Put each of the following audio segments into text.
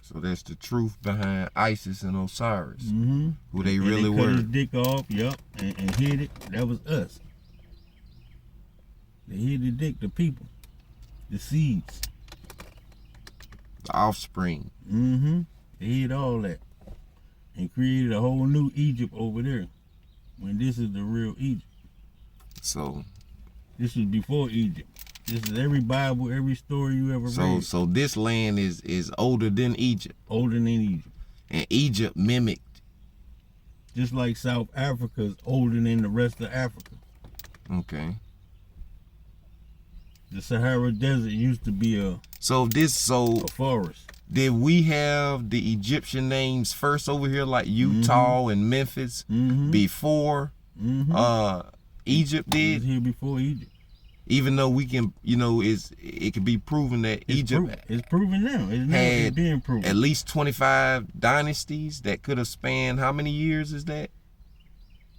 So that's the truth behind Isis and Osiris, Mm-hmm. who they and really they cut were. his dick off, and hid it. That was us. They hid the dick, the people, the seeds. The offspring. Mm-hmm. They hid all that and created a whole new Egypt over there. When this is the real Egypt. So this was before Egypt. This is every Bible, every story you ever read. So this land is older than Egypt. Older than Egypt. And Egypt mimicked. Just like South Africa is older than the rest of Africa. Okay. The Sahara Desert used to be a forest. Did we have the Egyptian names first over here, like Utah and Memphis, before Egypt did? It was here before Egypt. Even though we can, it can be proven that Egypt it's proven now. It's being proven. At least 25 dynasties that could have spanned how many years is that?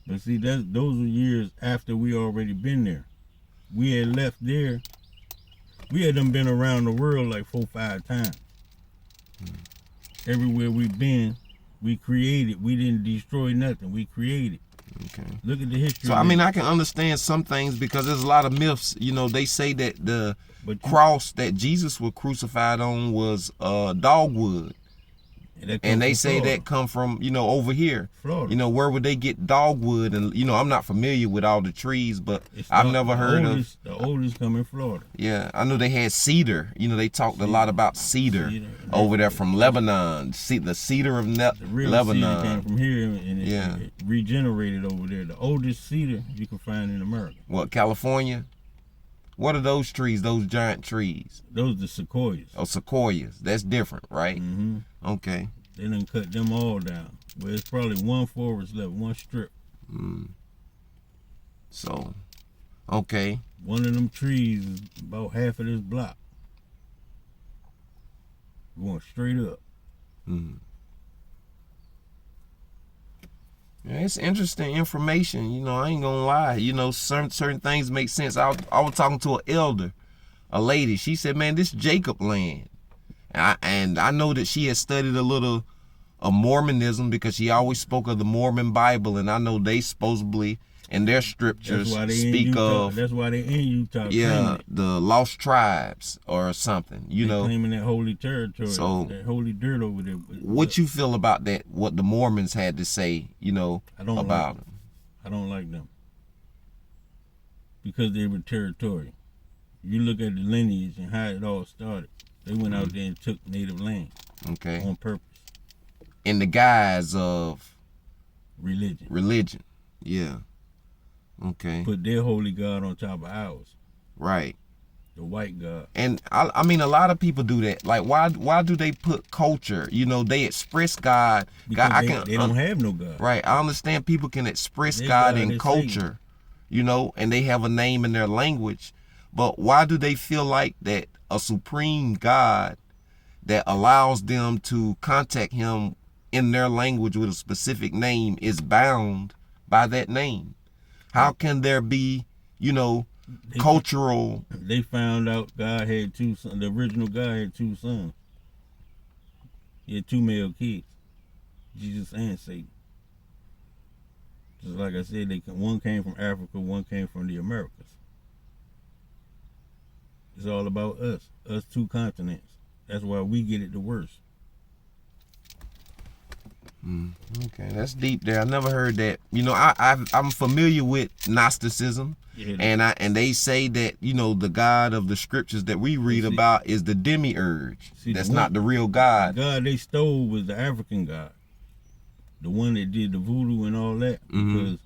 But see, those were years after we already been there. We had left there. We had done been around the world like 4 or 5 times. Everywhere we've been, we created. We didn't destroy nothing. We created. Okay. Look at the history. So I mean, I can understand some things because there's a lot of myths. They say that the cross that Jesus was crucified on was dogwood. And they say that come from, over here. Florida. Where would they get dogwood? And, I'm not familiar with all the trees, but I've never heard of. The oldest come in Florida. Yeah, I know they had cedar. They talked a lot about cedar over there from Lebanon. The cedar of Lebanon. Cedar came from here and it regenerated over there. The oldest cedar you can find in America. What, California? What are those trees, those giant trees? Those are the sequoias. Oh, sequoias. That's different, right? Mm-hmm. Okay. They done cut them all down. But it's probably one forest left, one strip. So, okay. One of them trees is about half of this block. Going straight up. Yeah, it's interesting information. I ain't gonna lie. Certain things make sense. I was talking to an elder, a lady. She said, "Man, this Jacob land," and I know that she has studied a little of Mormonism because she always spoke of the Mormon Bible, and I know they supposedly in their scriptures speak of. That's why they in Utah. Yeah, the lost tribes or something. They claiming that holy territory, that holy dirt over there. What you feel about that? What the Mormons had to say, about them? I don't like them because they were territorial. You look at the lineage and how it all started. They went out there and took native land. Okay. On purpose. In the guise of religion. Yeah. Okay. Put their holy God on top of ours. Right. The white God. And I mean, a lot of people do that. Like, why do they put culture? They express God. Because they don't have no God. Right. I understand people can express God in culture, and they have a name in their language. But why do they feel like that a supreme God that allows them to contact him in their language with a specific name is bound by that name? How can there be, cultural? They found out God had 2 sons. The original God had 2 sons. He had 2 male kids, Jesus and Satan. Just like I said, one came from Africa, one came from the Americas. It's all about us 2 continents. That's why we get it the worst. Okay, that's deep there. I never heard that. I'm familiar with Gnosticism, and they say that the God of the scriptures that we read about is the demiurge. That's not the real God. The God they stole was the African God, the one that did the voodoo and all that. Because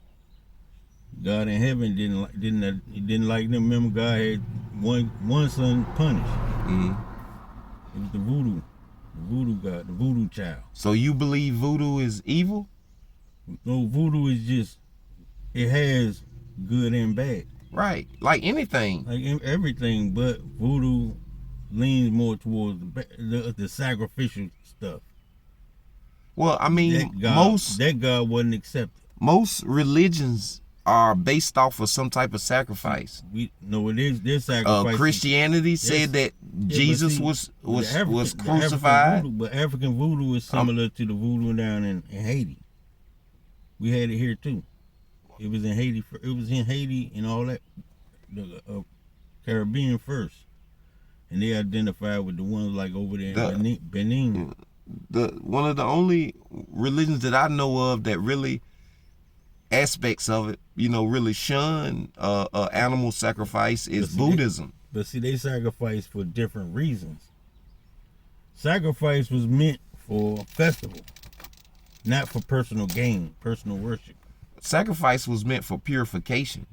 God in heaven didn't like them. Remember, God had one son punished. It was the voodoo God, the voodoo child. So you believe voodoo is evil? No, voodoo is just, it has good and bad. Right, like anything. Like everything, but voodoo leans more towards the sacrificial stuff. Well, I mean, that God wasn't accepted. Most religions are based off of some type of sacrifice. We no, it is their sacrifice. Christianity said that Jesus was The crucified. but African voodoo is similar to the voodoo down in Haiti. We had it here too. It was in Haiti. It was in Haiti and all that, the Caribbean first, and they identified with the ones like over there in Benin. One of the only religions that I know of that really aspects of it, really shun animal sacrifice is Buddhism. But see, they sacrifice for different reasons. Sacrifice was meant for festival, not for personal gain, personal worship. Sacrifice was meant for purification.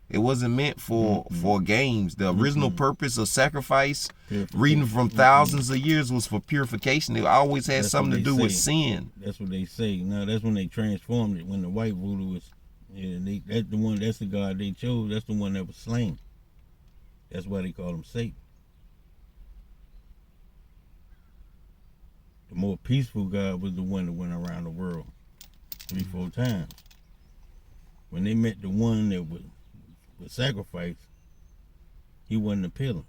It wasn't meant for games. The original purpose of sacrifice, reading from thousands of years, was for purification. It always had something to do with sin. That's what they say. Now that's when they transformed it. When the white voodoo was, that's the God they chose. That's the one that was slain. That's why they call him Satan. The more peaceful God was the one that went around the world 3-4 times. When they met the one that was sacrifice, he wasn't appealing.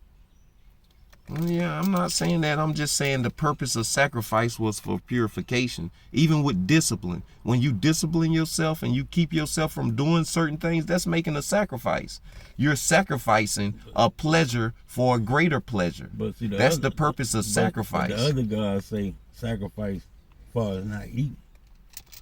Yeah, I'm not saying that. I'm just saying the purpose of sacrifice was for purification. Even with discipline, when you discipline yourself and you keep yourself from doing certain things, that's making a sacrifice. You're sacrificing a pleasure for a greater pleasure. But see, that's the purpose of sacrifice. But the other gods say sacrifice as far as not eating.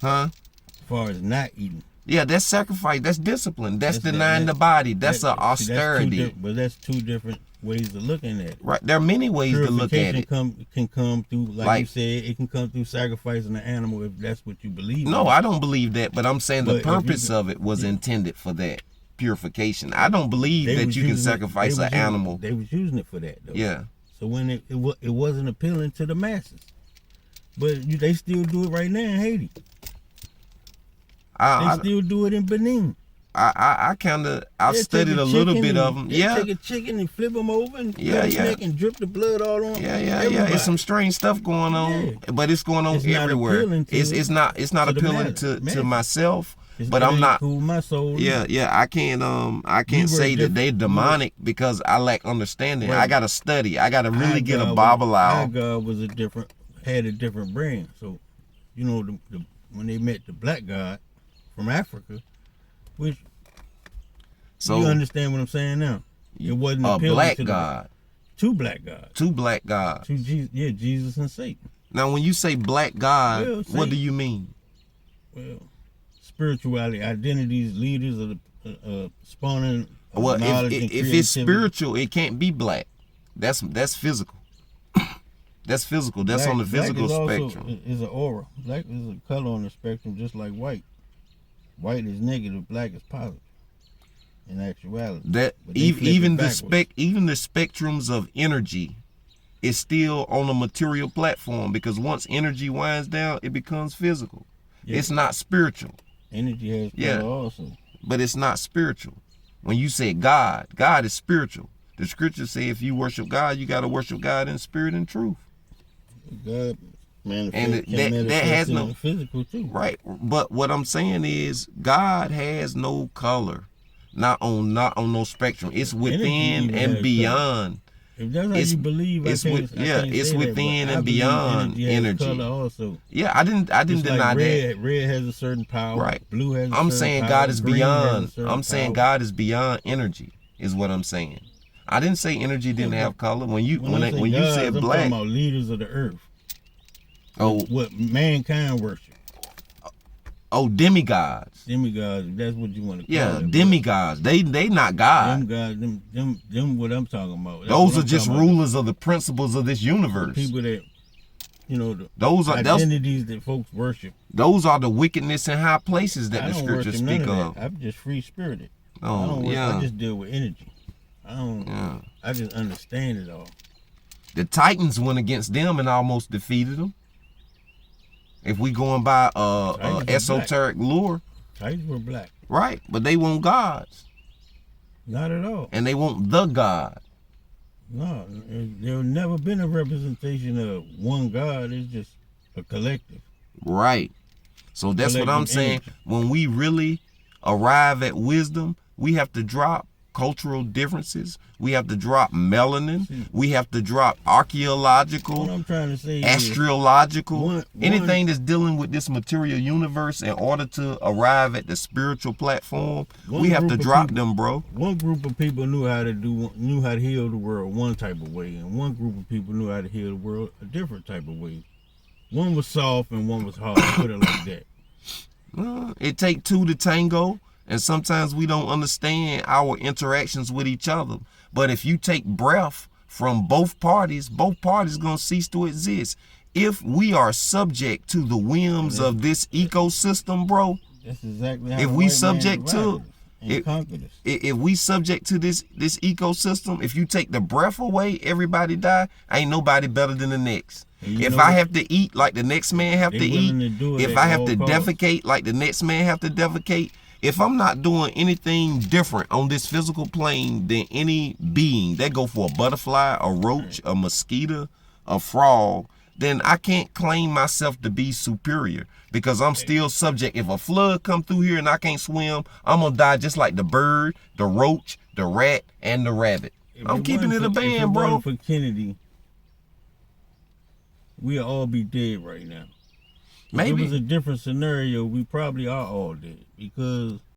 Huh? As far as not eating. Yeah, that's sacrifice. That's discipline. That's denying the body. That's an austerity. But that's two different ways of looking at it. Right. There are many ways to look at it. Can come through, like you said, it can come through sacrificing an animal if that's what you believe. No, I don't believe that, but I'm saying the purpose of it was intended for that purification. I don't believe that you can sacrifice an animal. They was using it for that, though. Yeah. So when it wasn't appealing to the masses, but they still do it right now in Haiti. They still do it in Benin. I've studied a little bit of them. They take a chicken and flip them over and neck and drip the blood all on. Yeah. It's some strange stuff going on, but it's going on everywhere. It's not appealing to myself, but I'm not. Cool my soul. Yeah. I can't say that they're demonic because I lack understanding. Right. I gotta study. I gotta really get a Bible out. Our God was had a different brand. So, when they met the black God from Africa, which you understand what I'm saying now. It wasn't a black to God. Two black gods. Two black gods. Jesus and Satan. Now, when you say black God, what do you mean? Well, spirituality, identities, leaders of the spawning. Well, if it's spiritual, it can't be black. That's physical. That's physical. That's on the physical spectrum. Is an aura. Black is a color on the spectrum, just like white. White is negative, black is positive. In actuality, even the spectrums of energy is still on a material platform, because once energy winds down, it becomes physical. Yeah. It's not spiritual. Energy has power also, but it's not spiritual. When you say God is spiritual. The scriptures say if you worship God, you got to worship God in spirit and truth. God. Man, and that has no physical too. Right, but what I'm saying is God has no color, not on no spectrum. It's within and beyond. If that's how you believe, it's within and beyond energy. Color also. Yeah, I didn't deny that. Red has a certain power. Right. Blue has. I'm saying God is beyond. I'm saying God is beyond energy. Is what I'm saying. I didn't say energy didn't have color. When you said black, I'm talking about leaders of the earth. Oh, what mankind worship? Oh, demigods. Demigods. That's what you want to call it. Yeah, demigods. They not God. Them gods. Them. What I'm talking about. Those are just rulers of the principles of this universe. The people that, those are identities that folks worship. Those are the wickedness in high places that the scriptures speak of. I'm just free spirited. Oh, I just deal with energy. I just understand it all. The Titans went against them and almost defeated them. If we going by esoteric lure. Titans were black. Right, but they want gods. Not at all. And they want the God. No, there's never been a representation of one God. It's just a collective. Right. So that's what I'm saying. When we really arrive at wisdom, we have to drop cultural differences. We have to drop melanin. We have to drop archaeological, What I'm trying to say is, astrological, anything that's dealing with this material universe in order to arrive at the spiritual platform. We have to drop them, bro. one group of people knew how to heal the world one type of way, and one group of people knew how to heal the world a different type of way. One was soft and one was hard. Put it like that. It take two to tango, and sometimes we don't understand our interactions with each other. But if you take breath from both parties gonna cease to exist. If we are subject to the whims of this ecosystem, bro, That's exactly how if the we white subject man to divided us and conquered us. if we subject to this ecosystem, if you take the breath away, everybody die. Ain't nobody better than the next. If I have to eat like the next man have to eat, if I have to defecate like the next man have to defecate, if I'm not doing anything different on this physical plane than any being that go for a butterfly, a roach, a mosquito, a frog, then I can't claim myself to be superior, because I'm still subject. If a flood come through here and I can't swim, I'm gonna die just like the bird, the roach, the rat, and the rabbit. I'm keeping it a band, bro. For Kennedy, we'll all be dead right now. If Maybe. it was a different scenario, we probably are all dead, because